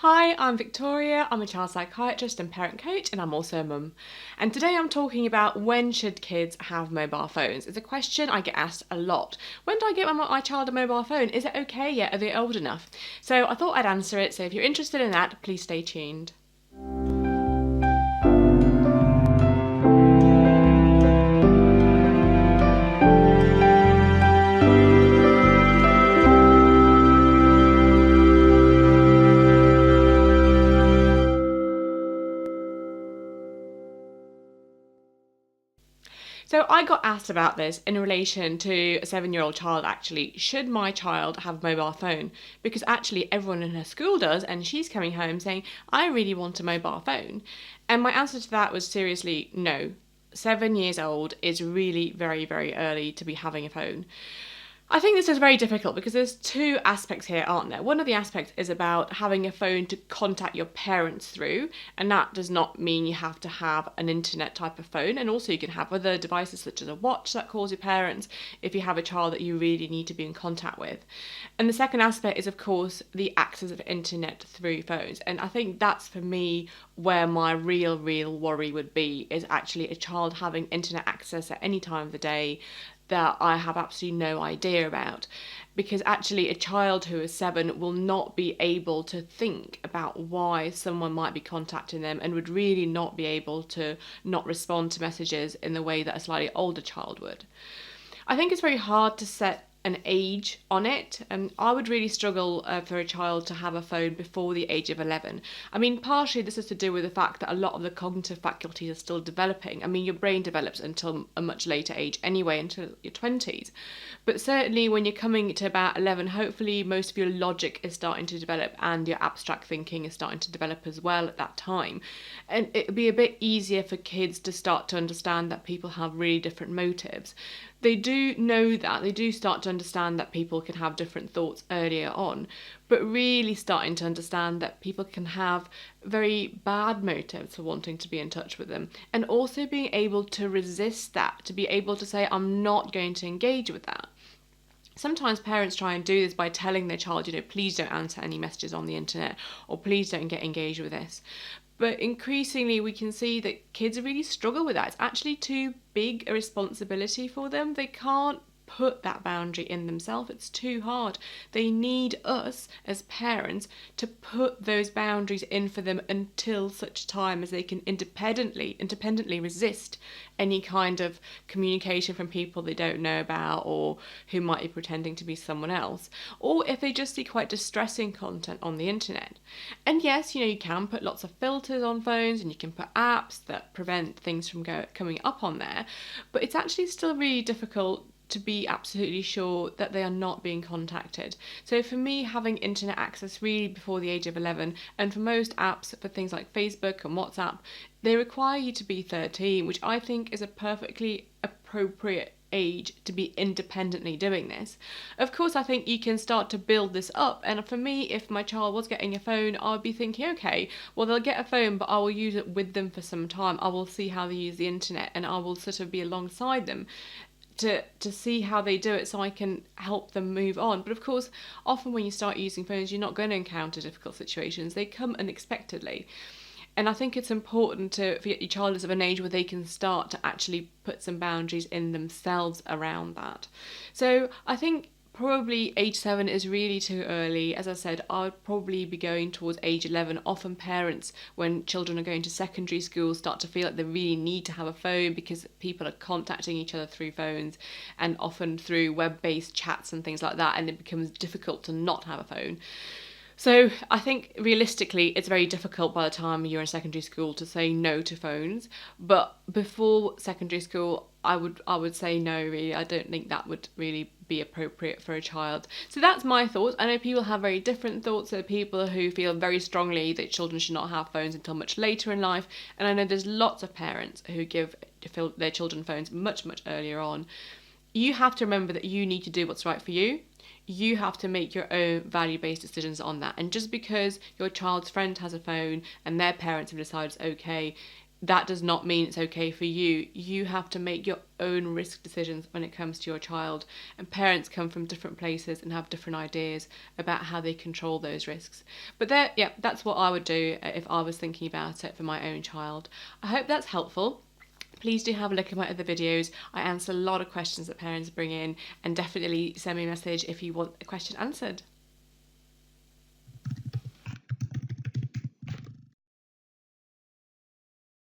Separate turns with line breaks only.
Hi, I'm Victoria. I'm a child psychiatrist and parent coach, and I'm also a mum. And today I'm talking about when should kids have mobile phones. It's a question I get asked a lot. When do I get my child a mobile phone? Is it okay yet? Are they old enough? So I thought I'd answer it. So if you're interested in that, please stay tuned. So I got asked about this in relation to a 7-year-old child actually. Should my child have a mobile phone? Because actually everyone in her school does, and she's coming home saying, I really want a mobile phone. And my answer to that was seriously no. 7 years old is really very, very early to be having a phone. I think this is very difficult because there's two aspects here, aren't there? One of the aspects is about having a phone to contact your parents through, and that does not mean you have to have an internet type of phone. And also you can have other devices such as a watch that calls your parents if you have a child that you really need to be in contact with. And the second aspect is, of course, the access of internet through phones. And I think that's, for me, where my real worry would be, is actually a child having internet access at any time of the day that I have absolutely no idea about. Because actually a child who is 7 will not be able to think about why someone might be contacting them, and would really not be able to not respond to messages in the way that a slightly older child would. I think it's very hard to set an age on it, and I would really struggle for a child to have a phone before the age of 11. I mean, partially this is to do with the fact that a lot of the cognitive faculties are still developing. I mean, your brain develops until a much later age anyway, until your 20s. But certainly when you're coming to about 11, hopefully most of your logic is starting to develop and your abstract thinking is starting to develop as well at that time. And it would be a bit easier for kids to start to understand that people have really different motives. They do know that, they do start to understand that people can have different thoughts earlier on, but really starting to understand that people can have very bad motives for wanting to be in touch with them, and also being able to resist that, to be able to say, I'm not going to engage with that. Sometimes parents try and do this by telling their child, please don't answer any messages on the internet, or please don't get engaged with this. But increasingly we can see that kids really struggle with that. It's actually too big a responsibility for them. They can't put that boundary in themselves. It's too hard. They need us as parents to put those boundaries in for them until such time as they can independently resist any kind of communication from people they don't know about, or who might be pretending to be someone else, or if they just see quite distressing content on the internet. And yes, you can put lots of filters on phones, and you can put apps that prevent things from coming up on there, but it's actually still really difficult to be absolutely sure that they are not being contacted. So for me, having internet access really before the age of 11, and for most apps, for things like Facebook and WhatsApp, they require you to be 13, which I think is a perfectly appropriate age to be independently doing this. Of course, I think you can start to build this up, and for me, if my child was getting a phone, I would be thinking, okay, well, they'll get a phone, but I will use it with them for some time. I will see how they use the internet, and I will sort of be alongside them to see how they do it, so I can help them move on. But of course, often when you start using phones, you're not going to encounter difficult situations. They come unexpectedly. And I think it's important for your child is of an age where they can start to actually put some boundaries in themselves around that. So I think probably age 7 is really too early. As I said, I'd probably be going towards age 11. Often parents, when children are going to secondary school, start to feel like they really need to have a phone because people are contacting each other through phones, and often through web-based chats and things like that, and it becomes difficult to not have a phone. So I think realistically it's very difficult by the time you're in secondary school to say no to phones. But before secondary school, I would say no, really. I don't think that would really be appropriate for a child. So that's my thoughts. I know people have very different thoughts. There are people who feel very strongly that children should not have phones until much later in life. And I know there's lots of parents who give their children phones much earlier on. You have to remember that you need to do what's right for you. You have to make your own value-based decisions on that. And just because your child's friend has a phone and their parents have decided it's okay, that does not mean it's okay for you. You have to make your own risk decisions when it comes to your child. And parents come from different places and have different ideas about how they control those risks. But that's what I would do if I was thinking about it for my own child. I hope that's helpful. Please do have a look at my other videos. I answer a lot of questions that parents bring in, and definitely send me a message if you want a question answered.